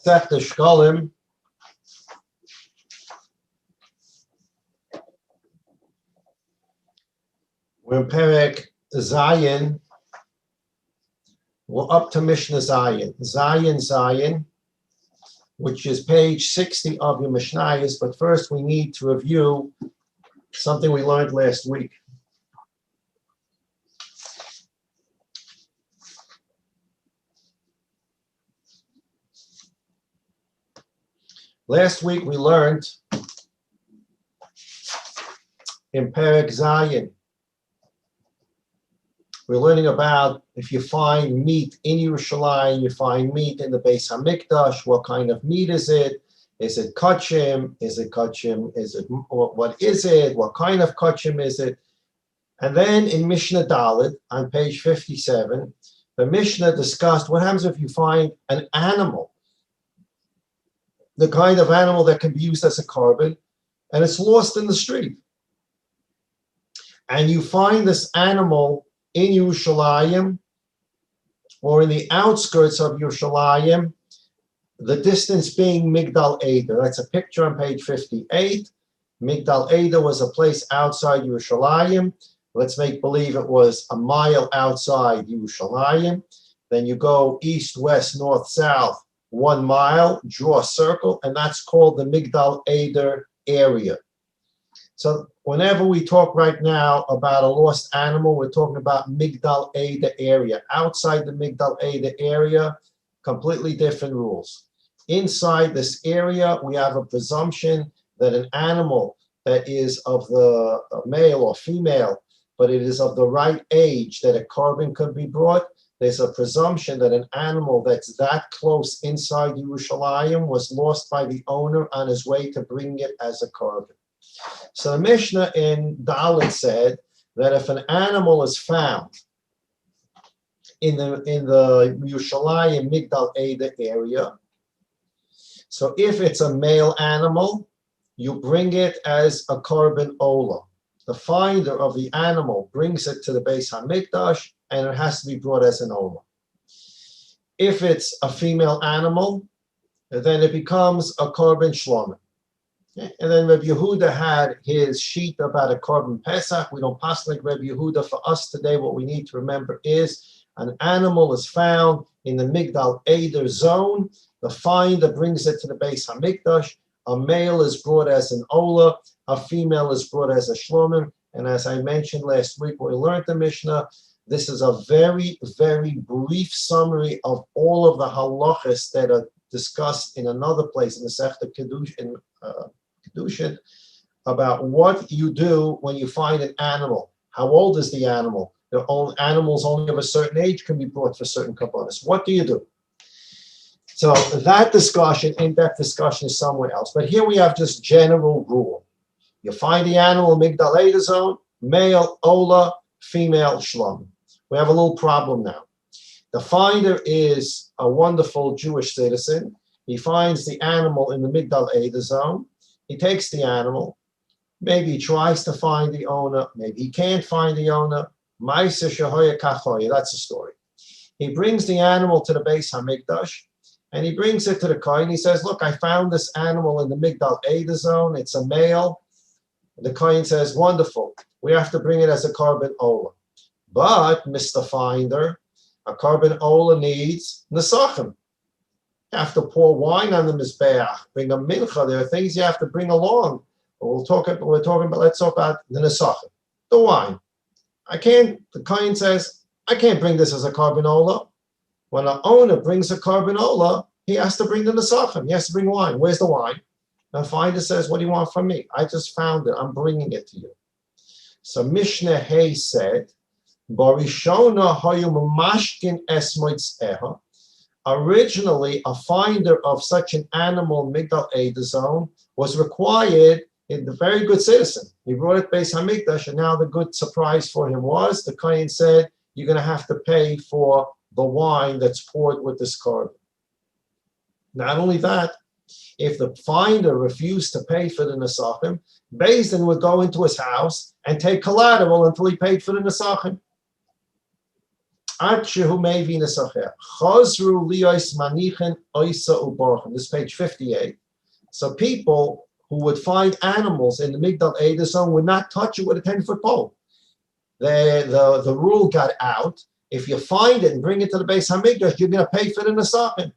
Maseches Shekalim. We're in Perek Zayin. We're up to Mishnah Zayin, which is page 60 of your Mishnayos. But first, we need to review something we learned last week. Last week we learned in Perek Zayin, we're learning about if you find meat in Yerushalayim, you find meat in the Beis Hamikdash, what kind of meat is it? Is it kachim? Is it kachim? What is it? What kind of kachim is it? And then in Mishnah Dalet, on page 57, the Mishnah discussed what happens if you find an animal, the kind of animal that can be used as a carbon, and it's lost in the street. And you find this animal in Yerushalayim or in the outskirts of Yerushalayim, the distance being Migdal Eder. That's a picture on page 58. Migdal Eder was a place outside Yerushalayim. Let's make believe it was a mile outside Yerushalayim. Then you go east, west, north, south, 1 mile, draw a circle, and that's called the Migdal Eder area. So whenever we talk right now about a lost animal, we're talking about Migdal Eder area. Outside the Migdal Eder area, completely different rules. Inside this area, we have a presumption that an animal that is of the male or female, but it is of the right age that a carbon could be brought. There's a presumption that an animal that's that close inside Yerushalayim was lost by the owner on his way to bring it as a carbon. So the Mishnah in Dalet said that if an animal is found in the Yerushalayim Migdal Eder area, so if it's a male animal, you bring it as a carbon ola. The finder of the animal brings it to the Beis Hamikdash, and it has to be brought as an ola. If it's a female animal, then it becomes a carbon shlomen. And then Rabbi Yehuda had his sheet about a carbon Pesach. We don't pass like Rabbi Yehuda. For us today, what we need to remember is an animal is found in the Migdal Eder zone. The finder brings it to the Beis Hamikdash. A male is brought as an ola. A female is brought as a shlomen. And as I mentioned last week, when we learned the Mishnah, this is a very, very brief summary of all of the halachas that are discussed in another place in the Sechta Kedushin, about what you do when you find an animal. How old is the animal? Animals only of a certain age can be brought for certain kabbalas. What do you do? So that discussion, in-depth discussion, is somewhere else. But here we have just general rule. You find the animal in Migdal Eder zone, male, ola, female, shlom. We have a little problem now. The finder is a wonderful Jewish citizen. He finds the animal in the Migdal Eder zone. He takes the animal. Maybe he tries to find the owner. Maybe he can't find the owner. Maseches shehoya kachoya. That's the story. He brings the animal to the Beis Hamikdash, and he brings it to the Kohen. He says, look, I found this animal in the Migdal Eder zone. It's a male. The Kohen says, wonderful. We have to bring it as a carbon ola. But, Mr. Finder, a carbon ola needs nesachim. You have to pour wine on the mizbeach, bring a mincha. There are things you have to bring along. Let's talk about the nesachim, the wine. The Kohen says, I can't bring this as a carbon ola. When an owner brings a carbon ola, he has to bring the nesachim. He has to bring wine. Where's the wine? The finder says, what do you want from me? I just found it. I'm bringing it to you. So Mishnah Hay said, Barishona hayu mamashkin es moitzeha. Originally, a finder of such an animal, Migdal Eder zone, was required in the very good citizen. He brought it Beis Hamikdash, and now the good surprise for him was the Kohen said, you're going to have to pay for the wine that's poured with this carbon. Not only that, if the finder refused to pay for the nesachim, Beis Din would go into his house and take collateral until he paid for the nesachim. Akshehu mevi nesacher. Chazru liyos manichen oisa ubarchen. This is page 58. So people who would find animals in the Migdal Eder zone would not touch it with a 10-foot pole. The rule got out. If you find it and bring it to the Beis Hamikdash, you're going to pay for the nesachim.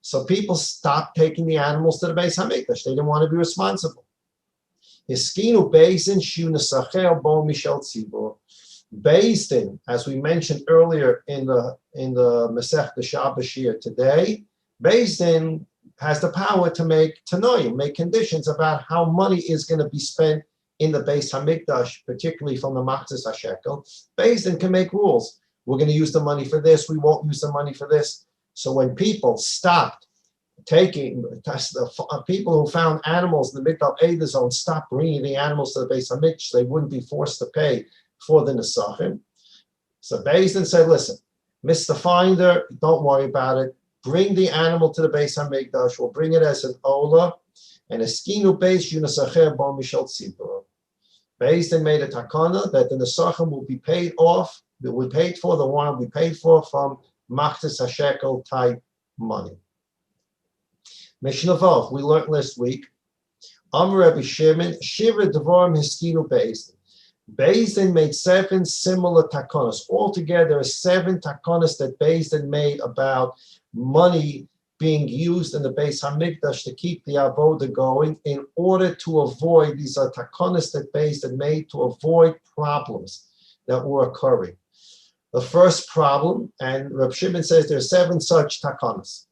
So people stopped taking the animals to the Beis Hamikdash. They didn't want to be responsible. Hiskinu Beis Shu nesacher bo mishel tzibur. Beis Din, as we mentioned earlier in the Maseches Shabbos here today, Beis Din has the power to make tanoim, make conditions about how money is going to be spent in the Beis Hamikdash, particularly from the Machzis HaShekel. Beis Din can make rules. We're going to use the money for this. We won't use the money for this. So when people stopped taking, people who found animals in the Migdal Eder zone stopped bringing the animals to the Beis Hamikdash, they wouldn't be forced to pay for the Nesachim. So Beis Din said, listen, Mr. Finder, don't worry about it. Bring the animal to the Beis Hamikdash. We'll bring it as an Ola. And Eskinu Beis Yunasacher Bo Mishal Tzibur. Beis Din made a takana that the Nesachim will be paid off, that we paid for, the one we paid for from Machzis HaShekel type money. Mishnah Vav, we learned last week. Amar Rabbi Shimon, Shiva Devarim Hiskinu Beis Din. Beis Din made 7 similar takonos. Altogether, there are 7 takonos that Beis Din made about money being used in the Beis Hamikdash to keep the avoda going in order to avoid, these are takonos that Beis Din made to avoid problems that were occurring. The first problem, and Reb Shimon says there are 7 such takonos.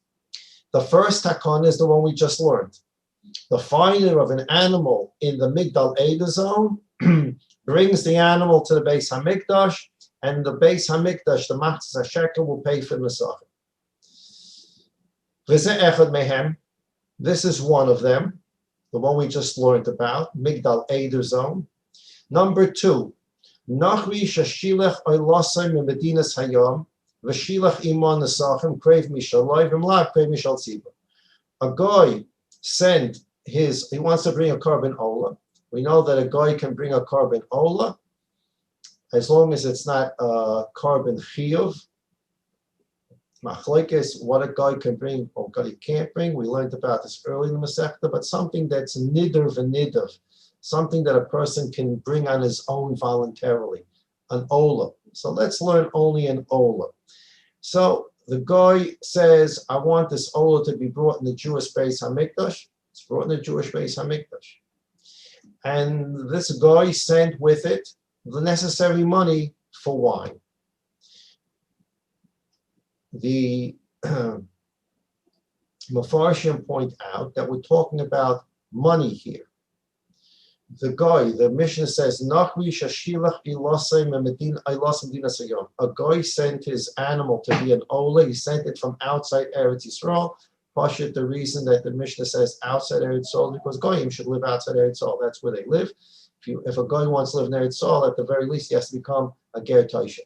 The first takon is the one we just learned. The finder of an animal in the Migdal Eder zone brings the animal to the Beis Hamikdash, and the Beis Hamikdash, the Machzis HaShekel, will pay for the Nesachim. This is one of them, the one we just learned about, Migdal Eder zone. Number 2, Nachri shashilach oilosay memedinas hayom v'shilach imon nesachim krev mishaloi v'mlach krev mishal tzibur. A guy sent he wants to bring a carbon ola. We know that a guy can bring a carbon ola as long as it's not a carbon chiyuv. Machlekes, what a guy can bring or what he can't bring. We learned about this early in the Masechta, but something that's nidr v'nidr, something that a person can bring on his own voluntarily, an ola. So let's learn only an ola. So the guy says, I want this ola to be brought in the Jewish Beis Hamikdash. It's brought in the Jewish Beis Hamikdash. And this guy sent with it the necessary money for wine. The Mefarshim point out that we're talking about money here. The guy, the Mishnah says, a guy sent his animal to be an ola. He sent it from outside Eretz Yisrael. Pashut, the reason that the Mishnah says outside Eretz Yisrael, because goyim should live outside Eretz Yisrael. That's where they live. If a guy wants to live in Eretz Yisrael, at the very least, he has to become a ger taisha.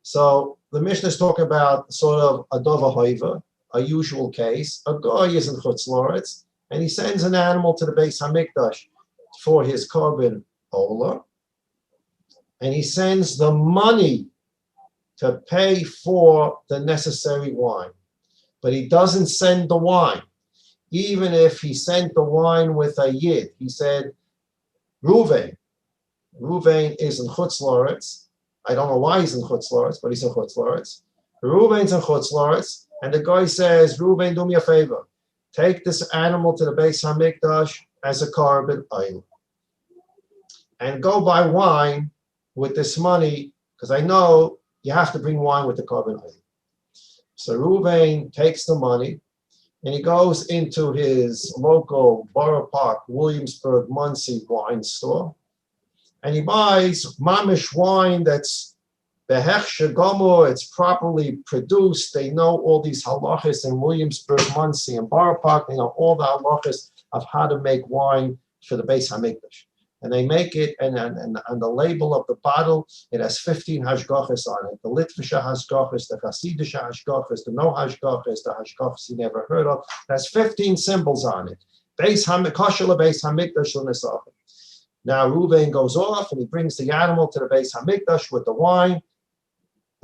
So the Mishnah is talking about sort of a dova hoiva, a usual case. A guy is in Chutz Loretz, and he sends an animal to the Beis Hamikdash for his carbon ola, and he sends the money to pay for the necessary wine. But he doesn't send the wine. Even if he sent the wine with a yid, he said, Ruvain is in Chutz Loretz. I don't know why he's in Chutz Loretz, but he's in Chutz Loretz. Ruvain's in Chutz Loretz, and the guy says, Ruvain, do me a favor. Take this animal to the Beis Hamikdash as a carbon oil, and go buy wine with this money, because I know you have to bring wine with the carbon oil. So Ruvain takes the money, and he goes into his local Borough Park, Williamsburg, Muncie wine store, and he buys mamish wine that's behechshe gomor, it's properly produced. They know all these halachas in Williamsburg, Muncie, and Borough Park. They know all the halachas of how to make wine for the Beis Hamikdash. And they make it, and on the label of the bottle, it has 15 hashgachas on it. The Litvisha hashgachas, the Hasidisha hashgachas, the no hashgachas, the hashgachas you never heard of. It has 15 symbols on it. Beis Hamikdash l'nesachim. Now Ruvain goes off and he brings the animal to the Beis Hamikdash with the wine.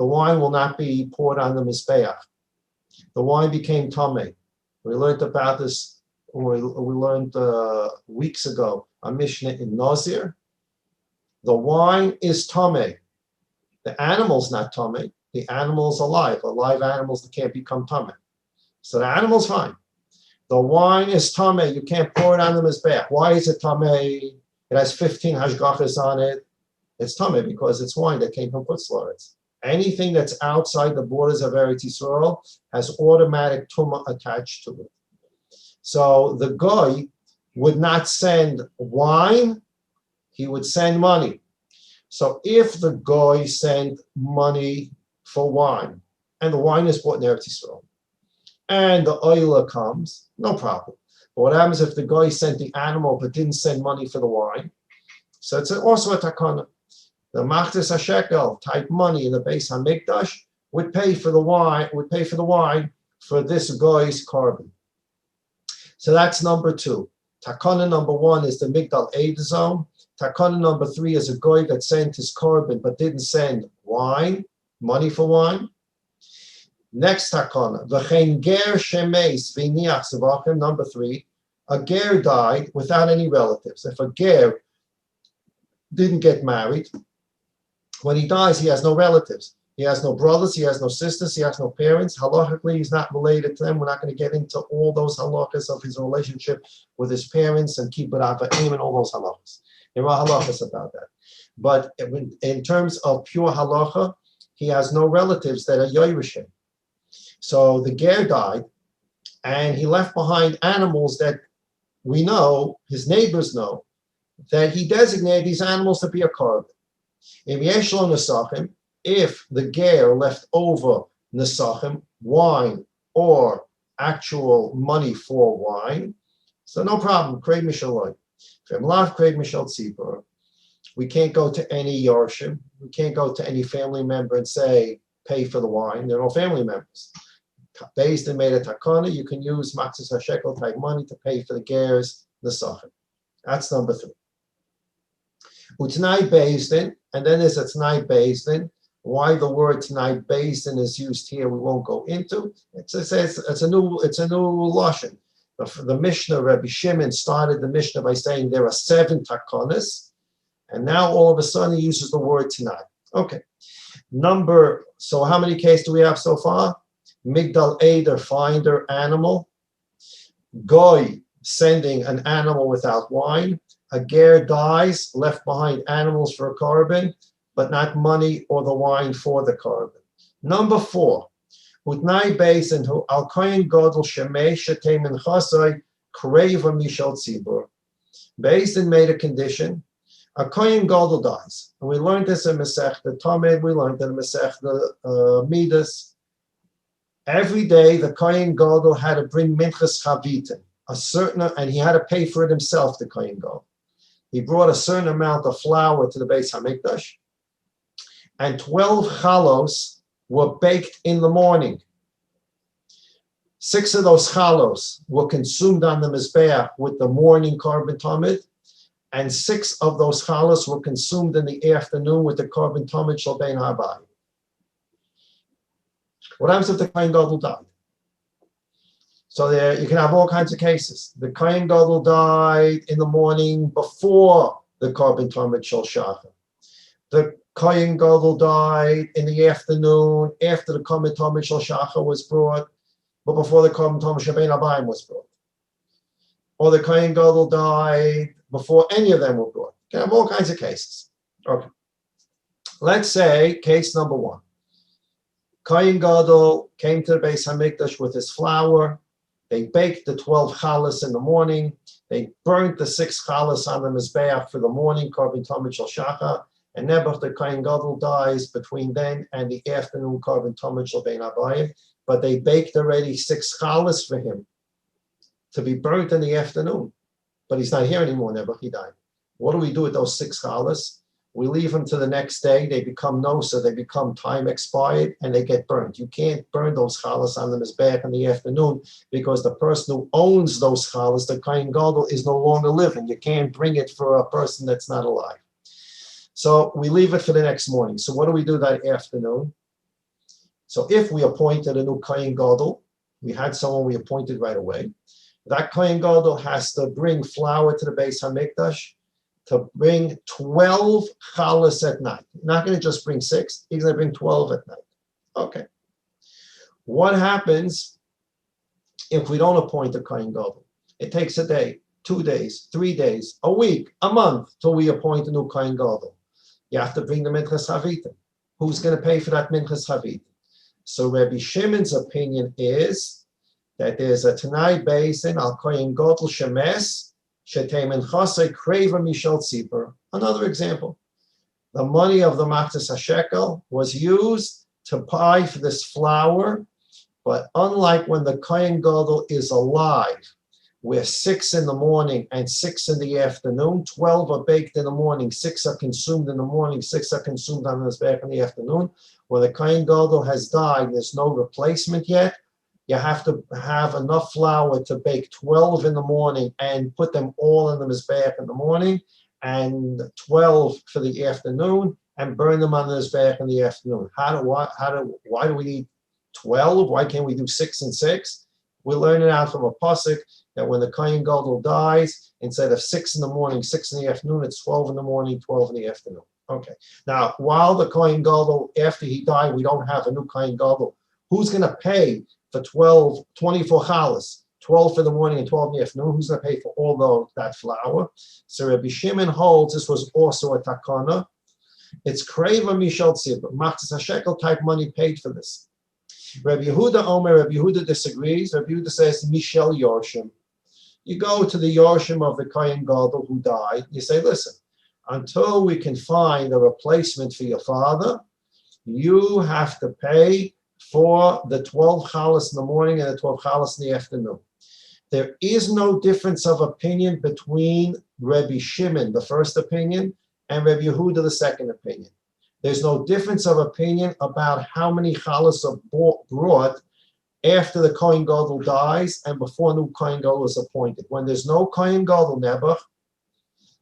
the wine will not be poured on the Mizbeach. The wine became Tameh. We learned about this, we learned weeks ago, a Mishnah in Nazir. The wine is Tameh. The animal's not Tameh. The animal's alive. Alive animals that can't become Tameh. So the animal's fine. The wine is Tameh. You can't pour it on the Mizbeach. Why is it Tameh? It has 15 hashgachas on it. It's Tameh because it's wine that came from Chutz La'aretz. Anything that's outside the borders of Eretz Yisrael has automatic tumah attached to it. So the guy would not send wine, he would send money. So if the guy sent money for wine, and the wine is bought in Eretz Yisrael, and the oila comes, no problem. But what happens if the guy sent the animal but didn't send money for the wine? So it's also a takana. The machtes hashekel type money in the Beis Hamikdash would pay for the wine, for this guy's carbon. So that's number 2. Takana number 1 is the Migdal Eid zone. Takana number 3 is a guy that sent his carbon but didn't send wine, money for wine. Next takana, v'chein ger shemeis v'niach zevachim. Number 3, a ger died without any relatives. If a ger didn't get married, when he dies, he has no relatives. He has no brothers, he has no sisters, he has no parents. Halachically, he's not related to them. We're not going to get into all those halachas of his relationship with his parents and keep it ava'im and all those halachas. There are halachas about that. But in terms of pure halacha, he has no relatives that are yoyrishim. So the ger died, and he left behind animals that we know, his neighbors know, that he designated these animals to be a korban. If the ger left over nesachim, wine or actual money for wine, so no problem, kreid mishaloi. We can't go to any yarshim, we can't go to any family member and say, pay for the wine. There are no family members. Based and made a takana, you can use matzis hashekel type money to pay for the ger's nesachim. That's number 3. Utnai Bezdin, and then there's a Tnai Bezdin. Why the word Tnai Bezdin is used here, we won't go into. It's a new lashon. The Mishnah, Rabbi Shimon started the Mishnah by saying there are 7 takonas, and now all of a sudden he uses the word Tnai. Okay. So how many cases do we have so far? Migdal Eder, finder, animal. Goy, sending an animal without wine. A ger dies, left behind animals for a carbon, but not money or the wine for the carbon. Number 4, Utnai Beis who al kohen gadol shemei shetei minchasai kreva mishal tzibur. Beis made a condition. A kohen gadol dies, and we learned this in Masech the Tamed. We learned in Masech the Midas. Every day the kohen gadol had to bring minchas chavitin, and he had to pay for it himself. The kohen gadol. He brought a certain amount of flour to the Beis Hamikdash, and 12 chalos were baked in the morning. 6 of those chalos were consumed on the Mizbeach with the morning carbon tamid, and 6 of those chalos were consumed in the afternoon with the carbon tamid shel bein habayim. What happens if the kohen gadol died? So there, you can have all kinds of cases. The kohen gadol died in the morning before the carbon tamid shel shachar. The kohen gadol died in the afternoon after the carbon tamid shel shachar was brought, but before the carbon tamid shel bein habayim was brought. Or the kohen gadol died before any of them were brought. You can have all kinds of cases. Okay. Let's say case number 1. Kohen gadol came to the Beis Hamikdash with his flour. They baked the 12 chalas in the morning. They burnt the 6 chalas on the Mizbeach for the morning, carbon tamid shel shachar. And Nebuch the kohen gadol dies between then and the afternoon, carbon tamid shel bein habayim. But they baked already 6 chalas for him to be burnt in the afternoon. But he's not here anymore, Nebuch, he died. What do we do with those 6 chalas? We leave them to the next day. They become nosa, they become time expired, and they get burned. You can't burn those chalas on the Mizbeach in the afternoon because the person who owns those chalas, the kohen gadol, is no longer living. You can't bring it for a person that's not alive. So we leave it for the next morning. So what do we do that afternoon? So if we appointed a new Kohen Gadol, we had someone we appointed right away, that Kohen Gadol has to bring flour to the Beis HaMikdash to bring 12 challahs at night. Not going to just bring 6, he's going to bring 12 at night. Okay. What happens if we don't appoint a Kohen Gadol? It takes a day, 2 days, 3 days, a week, a month till we appoint a new Kohen Gadol. You have to bring the Minchas Havita. Who's going to pay for that Minchas Havita? So Rabbi Shimon's opinion is that there's a Tanai Basin al Kohen Gadol Shemes Shetemen Chasei Kreva Mishal Tzipor. Another example. The money of the Matzes HaShekel was used to buy for this flour, but unlike when the Kohen Gadol is alive, where 6 in the morning and 6 in the afternoon, 12 are baked in the morning, 6 are consumed in the morning, 6 are consumed on the back in the afternoon. When the Kohen Gadol has died, there's no replacement yet. You have to have enough flour to bake 12 in the morning and put them all in the mizbeach in the morning, and 12 for the afternoon, and burn them on the mizbeach in the afternoon. Why do we need 12? Why can't we do 6 and 6? We learn it out from a pasuk that when the Kohen Gadol dies, instead of 6 in the morning, 6 in the afternoon, it's 12 in the morning, 12 in the afternoon. Okay. Now, while the Kohen Gadol, after he died, we don't have a new Kohen Gadol. Who's going to pay for 24 challahs, 12 for the morning and 12 in the afternoon? Who's going to pay for all that flour? So Rabbi Shimon holds this was also a takana. It's kreva mishal tzibur. Matzes HaShekel type money paid for this. Rabbi Yehuda disagrees. Rabbi Yehuda says mishal yorshim. You go to the yorshim of the Kohen Gadol who died. You say, listen, until we can find a replacement for your father, you have to pay for the 12 challahs in the morning and the 12 challahs in the afternoon. There is no difference of opinion between Rabbi Shimon, the first opinion, and Rabbi Yehuda, the second opinion. There's no difference of opinion about how many challahs are brought after the Kohen Gadol dies and before new Kohen Gadol is appointed. When there's no Kohen Gadol Nebuch,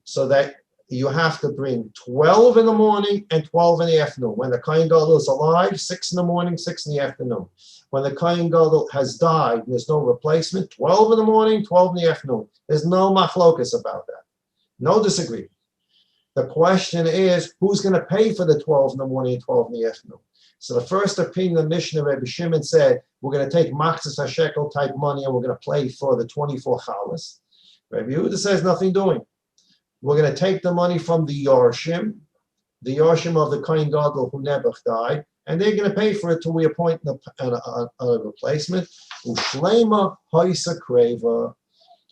so that you have to bring 12 in the morning and 12 in the afternoon. When the Kohen Gadol is alive, 6 in the morning, 6 in the afternoon. When the Kohen Gadol has died, there's no replacement, 12 in the morning, 12 in the afternoon. There's no machlokas about that. No disagreement. The question is, who's going to pay for the 12 in the morning and 12 in the afternoon? So the first opinion of the Mishnah, Rabbi Shimon said, we're going to take Matzes HaShekel type money and we're going to pay for the 24 challahs. Rabbi Yehuda says nothing doing. We're going to take the money from the Yorshim of the Kohen Gadol who Nebuch died, and they're going to pay for it till we appoint a replacement. Ushlema hoisa kreva.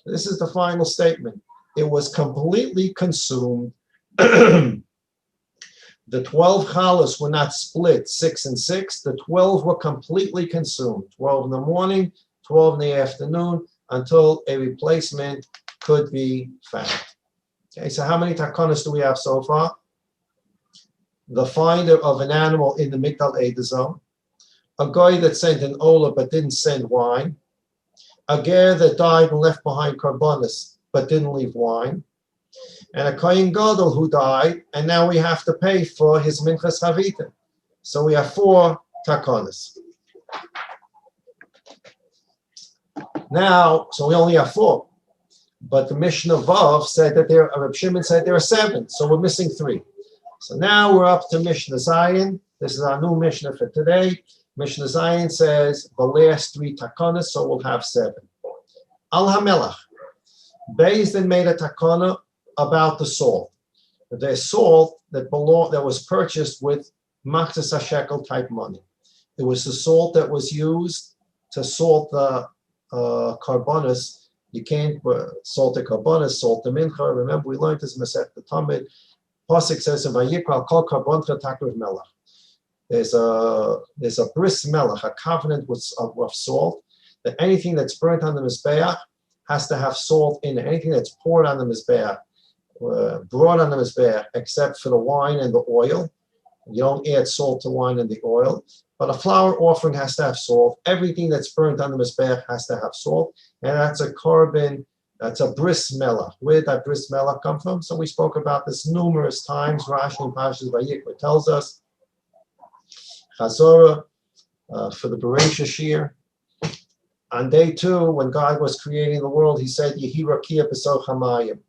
This is the final statement. It was completely consumed. The 12 challahs were not split 6 and 6. The 12 were completely consumed. 12 in the morning, 12 in the afternoon, until a replacement could be found. Okay, so how many takanas do we have so far? The finder of an animal in the Migdal Eder zone, a guy that sent an olah but didn't send wine, a ger that died and left behind karbonis but didn't leave wine, and a Kohen Gadol who died, and now we have to pay for his minchas havita. So we have 4 takanas. Now, so we only have 4. But the Mishnah Vav said that Reb Shimon said there are 7, so we're missing 3. So now we're up to Mishnah Zion. This is our new Mishnah for today. Mishnah Zion says the last 3 takanas, so we'll have 7. Al HaMelech. Beis Din made a takana about the salt. The salt that was purchased with Matzes HaShekel type money. It was the salt that was used to salt the karbonis. You can't salt the karbonis, salt the mincha. Remember, we learned this in Masechet Tamid. Pasuk says in Vayikra kol karboncha takriv melach. There's a bris melach, a covenant of salt, that anything that's burnt on the mizbeach has to have salt in it. Anything that's poured on the mizbeach, brought on the mizbeach, except for the wine and the oil. You don't add salt to wine and the oil. But a flour offering has to have salt. Everything that's burnt on the mizbeach has to have salt. And that's a carbon, that's a bris melach. Where did that bris melach come from? So we spoke about this numerous times. Rashi and Parshas Vayikra tells us, Chazorah, for the Bereshit year. On day 2, when God was creating the world, he said, Yehi rakia b'soch hamayim.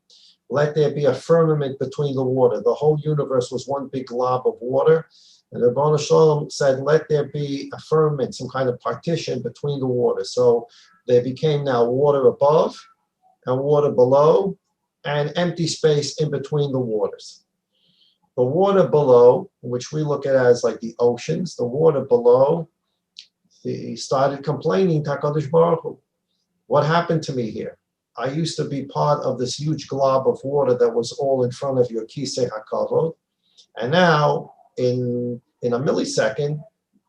Let there be a firmament between the water. The whole universe was one big glob of water. And the Ribono Shel Olam said, let there be a firmament, some kind of partition between the water. So there became now water above and water below and empty space in between the waters. The water below, which we look at as like the oceans, the water below, he started complaining to HaKadosh Baruch Hu. What happened to me here? I used to be part of this huge glob of water that was all in front of your Kisei HaKavod. And now, in a millisecond,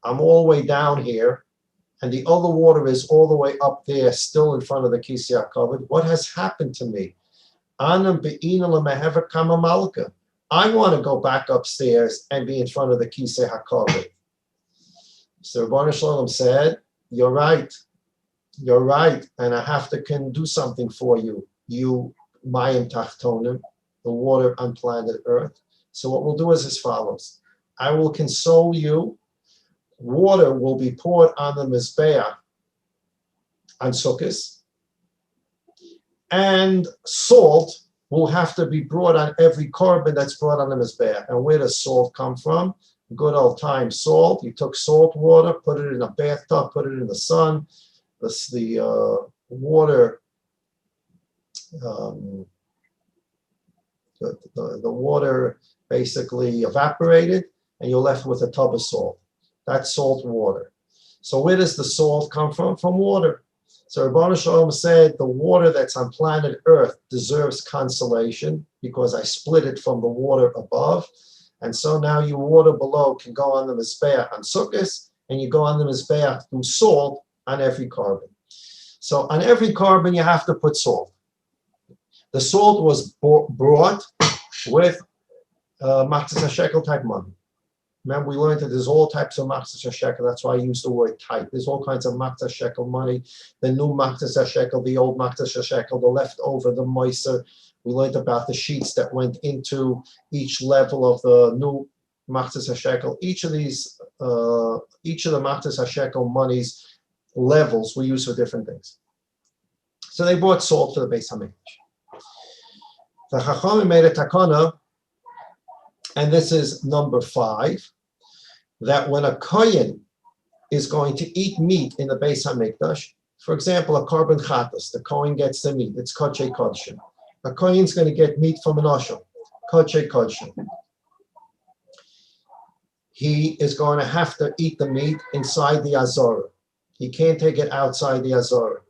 I'm all the way down here, and the other water is all the way up there, still in front of the Kisei HaKavod. What has happened to me? Anam be'ina l'mehever kama malka. I want to go back upstairs and be in front of the Kisei HaKavod. So Ribono Shel Olam said, you're right, and I have to do something for you, you Mayim Tachtonim, the water on planet Earth. So what we'll do is as follows. I will console you. Water will be poured on the Mizbeach on Sukkot, and salt will have to be brought on every korban that's brought on the Mizbeach. And where does salt come from? Good old time salt. You took salt water, put it in a bathtub, put it in the sun. The water, the water basically evaporated, and you're left with a tub of salt. That's salt water. So where does the salt come from? From water. So Ribono Shel Olam said the water that's on planet Earth deserves consolation because I split it from the water above. And so now your water below can go on the Mizbeach on Sukkot, and you go on the Mizbeach through salt on every korban. So on every korban, you have to put salt. The salt was brought with Maseches HaShekel type money. Remember, we learned that there's all types of Maseches HaShekel. That's why I use the word type. There's all kinds of Maseches HaShekel money. The new Maseches HaShekel, the old Maseches HaShekel, the leftover, the moiser. We learned about the sheets that went into each level of the new Maseches HaShekel. Each of the Maseches HaShekel monies levels we use for different things. So they brought salt for the Beis HaMikdash. The Chachamim made a takana, and this is number 5, that when a kohen is going to eat meat in the Beis HaMikdash, for example, a korban chatas, the kohen gets the meat, it's kodshei kodshim. A kohen's going to get meat from an oshel, kodshei kodshim. He is going to have to eat the meat inside the azorah. He can't take it outside the azorah.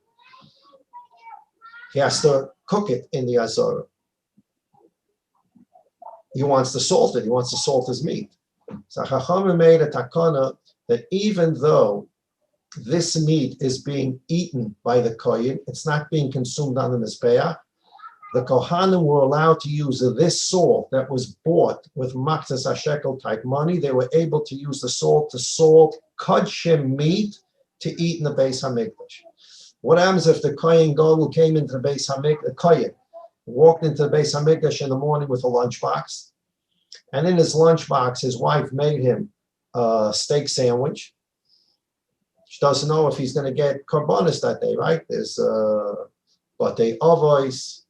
He has to cook it in the azorah. He wants to salt it. He wants to salt his meat. So Chachamim made a takana that even though this meat is being eaten by the kohen, it's not being consumed on the Mizbeach, the Kohanim were allowed to use this salt that was bought with Maseches HaShekel type money. They were able to use the salt to salt kodshim meat to eat in the Beis HaMikdash. What happens if the Kohen Gadol came into the Beis HaMikdash, the Kohen walked into the Beis HaMikdash in the morning with a lunchbox, and in his lunchbox, his wife made him a steak sandwich. She doesn't know if he's going to get karbonis that day, right? There's Batei Avos,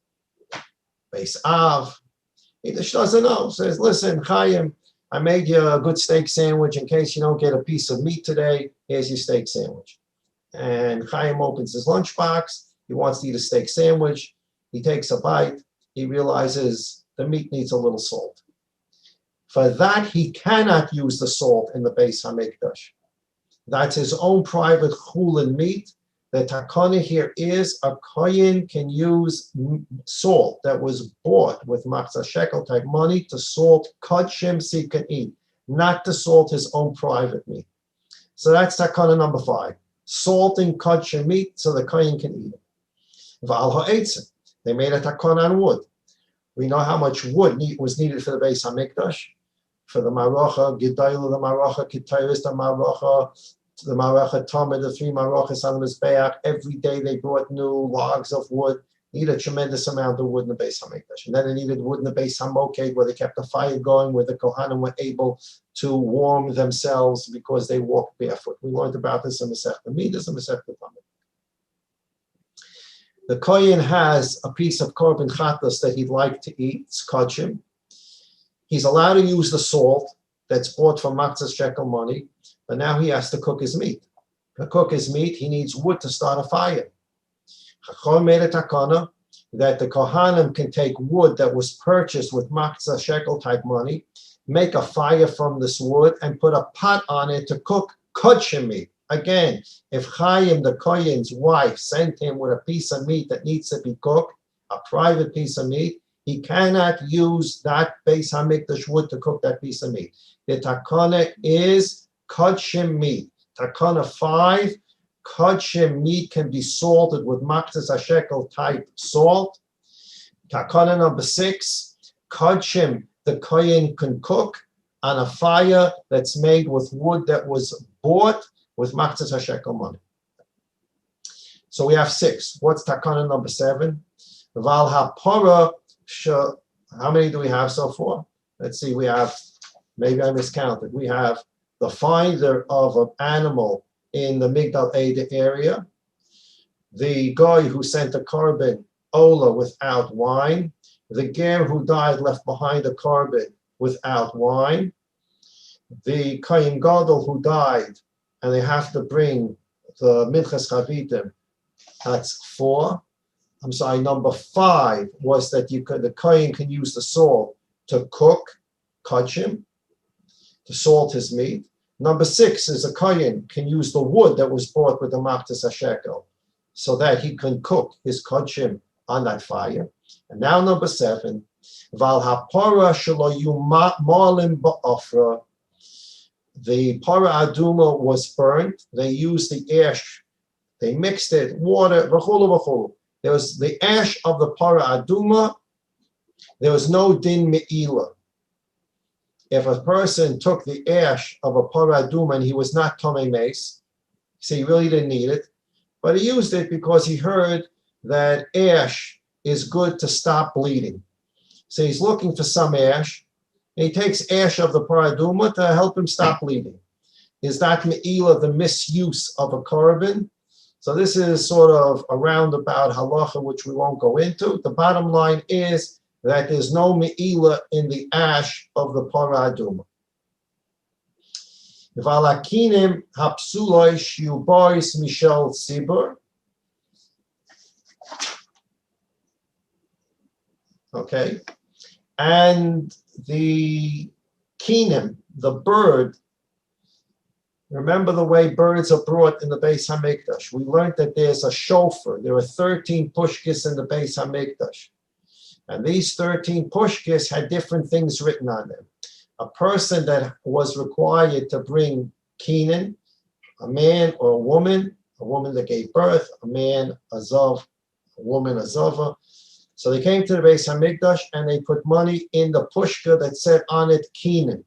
Beis Av. She doesn't know. Says, listen, Chaim, I made you a good steak sandwich in case you don't get a piece of meat today. Here's your steak sandwich. And Chaim opens his lunchbox. He wants to eat a steak sandwich. He takes a bite. He realizes the meat needs a little salt. For that, he cannot use the salt in the Beis HaMikdash. That's his own private chulin meat. The takana here is a kohen can use salt that was bought with Maseches HaShekel type money to salt kodshim so he can eat, not to salt his own private meat. So that's takana number 5. Salting kodshim meat so the kohen can eat it. V'al ha'etzim, they made a takana on wood. We know how much wood was needed for the Beis HaMikdash, for the Maracha, Gedayla, the Maracha, Ketayris, the Maracha Tamid, the 3 Marachas on the Mizbeach. Every day they brought new logs of wood. Need a tremendous amount of wood in the Beis Hamikdash. And then they needed wood in the Beis Hamoked, where they kept the fire going, where the Kohanim were able to warm themselves because they walked barefoot. We learned about this in Masechta Midas and Masechta Tamid. The Kohen has a piece of korban chatas that he'd like to eat, it's kachim. He's allowed to use the salt that's bought from matzah shekel money, but now he has to cook his meat. To cook his meat, he needs wood to start a fire. Chacham made a takana that the Kohanim can take wood that was purchased with matzah shekel type money, make a fire from this wood, and put a pot on it to cook kachim meat. Again, if Chaim, the Kohen's wife, sent him with a piece of meat that needs to be cooked, a private piece of meat, he cannot use that Beis Hamikdash wood to cook that piece of meat. The takana is kachim meat. Takana 5, kachim meat can be salted with matzah shekel type salt. Takana number 6, kachim the kohen can cook on a fire that's made with wood that was bought with matzah shekel money. So we have 6. What's takana number 7? Val hapora. How many do we have so far? Let's see. We have, maybe I miscounted. We have the finder of an animal in the Migdal Eder area, the guy who sent a korban ola without wine, the ger who died left behind a korban without wine, the kohen gadol who died, and they have to bring the minchas chavitim. That's 4. I'm sorry. Number 5 was that the kohen can use the salt to cook kachim, to salt his meat. Number 6 is a kohen can use the wood that was bought with the matzah shekel, so that he can cook his kachim on that fire. And now number 7, val hapara shelo yumalim ba'afra. The para aduma was burnt. They used the ash. They mixed it, water, v'chulu v'chulu. There was the ash of the para aduma. There was no din me'ila. If a person took the ash of a para aduma and he was not tomei mace, so he really didn't need it, but he used it because he heard that ash is good to stop bleeding. So he's looking for some ash, and he takes ash of the para aduma to help him stop bleeding. Is that me'ila the misuse of a korban? So this is sort of a roundabout halacha, which we won't go into. The bottom line is that there's no me'ila in the ash of the para aduma. Valakinim hapsuloi shiubois mishel tzibur. Okay, and the kinim, the bird. Remember the way birds are brought in the Beis Hamikdash. We learned that there's a shofar. There are 13 pushkis in the Beis Hamikdash. And these 13 pushkis had different things written on them. A person that was required to bring kinin, a man or a woman that gave birth, a man, a zav, a woman, a zava. So they came to the Beis Hamikdash and they put money in the pushka that said on it kinin.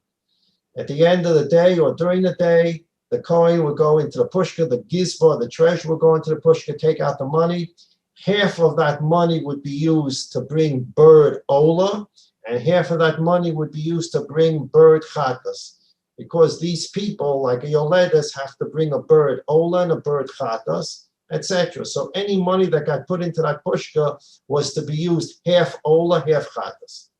At the end of the day or during the day, the kohen would go into the pushka, the gizbar, the treasurer would go into the pushka, take out the money. Half of that money would be used to bring bird ola, and half of that money would be used to bring bird chatas. Because these people, like yoledas, have to bring a bird ola and a bird chatas, etc. So any money that got put into that pushka was to be used half ola, half chatas.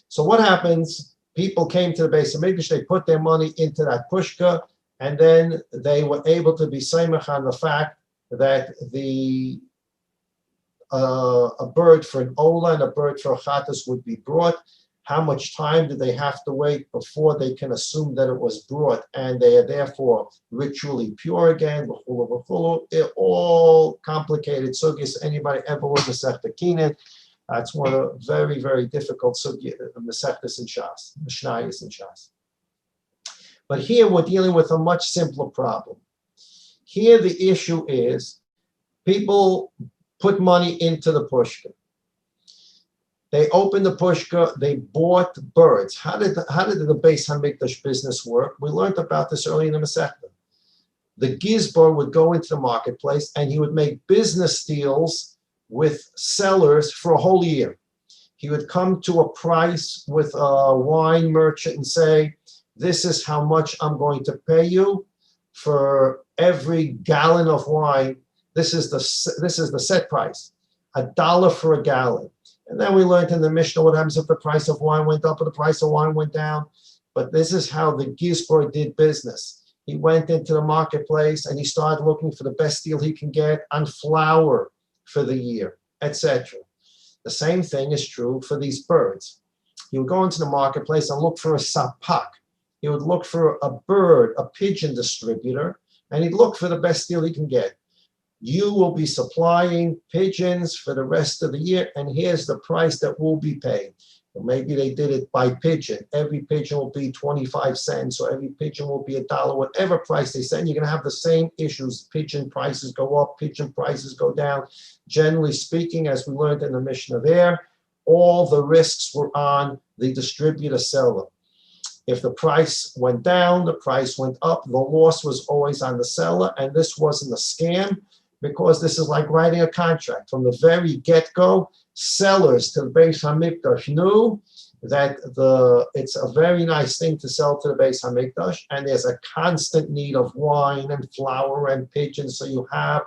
So what happens? People came to the Beis Hamikdash, they put their money into that pushka, and then they were able to be saimach on the fact that a bird for an ola and a bird for a chatas would be brought. How much time do they have to wait before they can assume that it was brought and they are therefore ritually pure again? They're all complicated sugis. Anybody ever learned Masechta Kinin? It's one of very, very difficult Masechtas in Shas, Mishnayos in Shas. But here we're dealing with a much simpler problem. Here the issue is people put money into the pushka. They opened the pushka, they bought birds. How did the Beis Hamikdash business work? We learned about this early in the Masechta. The gizbar would go into the marketplace and he would make business deals with sellers for a whole year. He would come to a price with a wine merchant and say, this is how much I'm going to pay you for every gallon of wine. This is the set price, $1 for a gallon. And then we learned in the Mishnah what happens if the price of wine went up or the price of wine went down. But this is how the Gizbor did business. He went into the marketplace and he started looking for the best deal he can get on flour for the year, etc. The same thing is true for these birds. He would go into the marketplace and look for a sapak. He would look for a bird, a pigeon distributor, and he'd look for the best deal he can get. You will be supplying pigeons for the rest of the year, and here's the price that will be paid. Or maybe they did it by pigeon. Every pigeon will be 25 cents, or every pigeon will be $1, whatever price they send. You're going to have the same issues. Pigeon prices go up, pigeon prices go down. Generally speaking, as we learned in the Mishnah there, all the risks were on the distributor seller. If the price went down, the price went up, the loss was always on the seller, and this wasn't a scam, because this is like writing a contract. From the very get-go, sellers to the Beis HaMikdash knew that it's a very nice thing to sell to the Beis HaMikdash, and there's a constant need of wine and flour and pigeons, so you have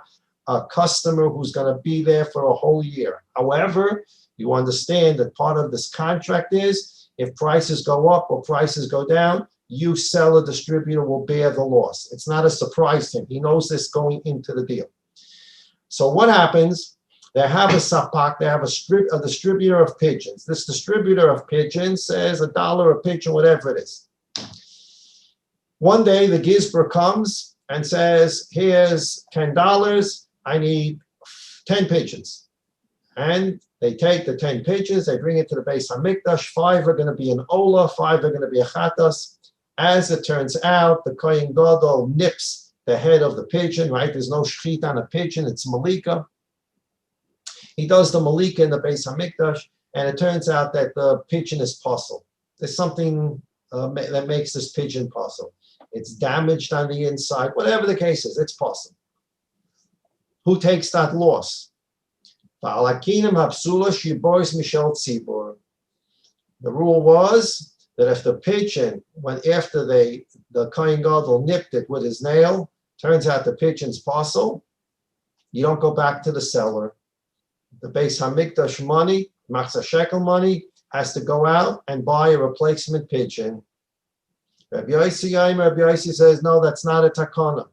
a customer who's going to be there for a whole year. However, you understand that part of this contract is if prices go up or prices go down, you, seller, distributor, will bear the loss. It's not a surprise to him. He knows this going into the deal. So what happens? They have a sapak, they have a distributor of pigeons. This distributor of pigeons says $1 a pigeon, whatever it is. One day the Gizbor comes and says, here's $10, I need 10 pigeons. And they take the 10 pigeons, they bring it to the Beis HaMikdash. 5 are going to be an ola, 5 are going to be a chatas. As it turns out, the Kohen Gadol nips the head of the pigeon, right? There's no shechit on a pigeon, it's malika. He does the malika in the Beis HaMikdash, and it turns out that the pigeon is puzzle. There's something that makes this pigeon puzzle. It's damaged on the inside, whatever the case is, it's puzzle. Who takes that loss? The rule was that if the pigeon, when after the Kohen Gadol nipped it with his nail, turns out the pigeon's puzzle, you don't go back to the seller. The Beis HaMikdash money, Machzah shekel money, has to go out and buy a replacement pigeon. Rabbi Yossi says, no, that's not a takana.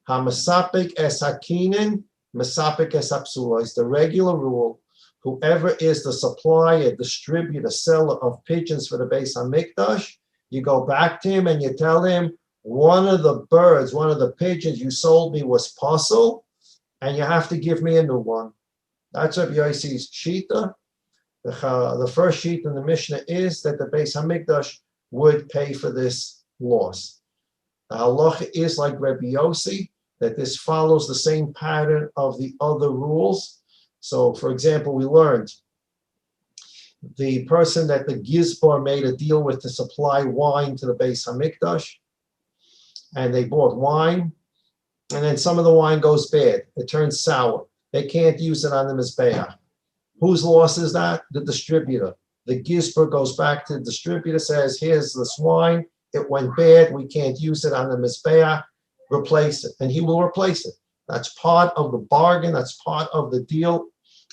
HaMasapik es hakinin, Masapik es hapsula. It's the regular rule. Whoever is the supplier, distributor, seller of pigeons for the Beis HaMikdash, you go back to him and you tell him, one of the birds, one of the pigeons you sold me was puzzle, and you have to give me a new one. That's Rabbi Yossi's shita. The first sheet in the Mishnah is that the Beis HaMikdash would pay for this loss. The halacha is like Rabbi Yossi, that this follows the same pattern of the other rules. So, for example, we learned the person that the Gizbor made a deal with to supply wine to the Beis HaMikdash, and they bought wine, and then some of the wine goes bad. It turns sour. They can't use it on the Mizbeach. Whose loss is that? The distributor. The Gizbor goes back to the distributor, says, here's this wine. It went bad. We can't use it on the Mizbeach. Replace it. And he will replace it. That's part of the bargain. That's part of the deal.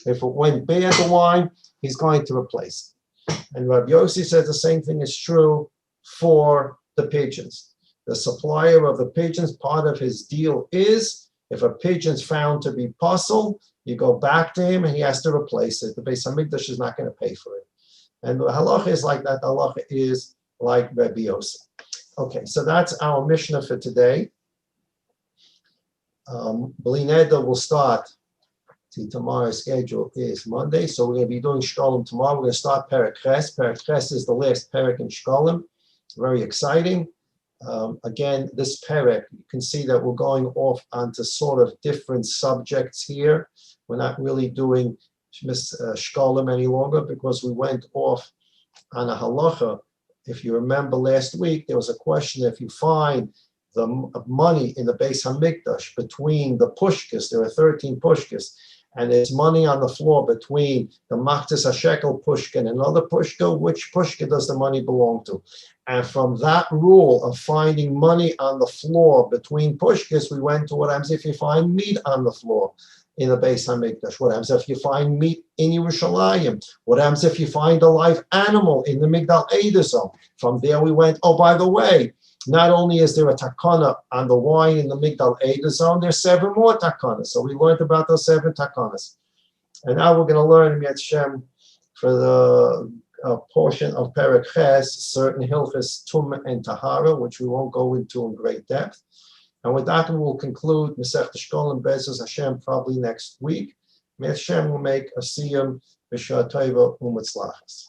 If it went bad, the wine, he's going to replace it. And Rabbi Yossi says the same thing is true for the pigeons. The supplier of the pigeons, part of his deal is, if a pigeon's found to be puzzle, you go back to him and he has to replace it. The Beis HaMikdash is not going to pay for it. And the halacha is like that. The halacha is like Rabbi Yossi. Okay, so that's our Mishnah for today. Blineda will start. See, tomorrow's schedule is Monday, so we're going to be doing Shekalim tomorrow. We're going to start Perek Ches. Perek Ches is the last Perek in Shekalim. Very exciting. Again, this Perek, you can see that we're going off onto sort of different subjects here. We're not really doing Shekalim any longer because we went off on a halacha. If you remember last week, there was a question: if you find the money in the Beis HaMikdash between the pushkas, there are 13 pushkas, and there's money on the floor between the Machzis HaShekel Pushkin and another Pushka, which Pushka does the money belong to? And from that rule of finding money on the floor between Pushkas, we went to what happens if you find meat on the floor in the Beis HaMikdash? What happens if you find meat in Yerushalayim? What happens if you find a live animal in the Migdal Eder zone? From there we went, oh, by the way, not only is there a takana on the wine in the Migdal Eder zone, there's 7 more takanas. So we learned about those 7 takanas. And now we're going to learn Yet Shem for the portion of Perek Ches, certain hilchos Tumah and Tahara, which we won't go into in great depth. And with that, we will conclude Maseches Shekalim Be'ezus Hashem probably next week. May Hashem will make a siyum b'shah tova u'mitzlachas.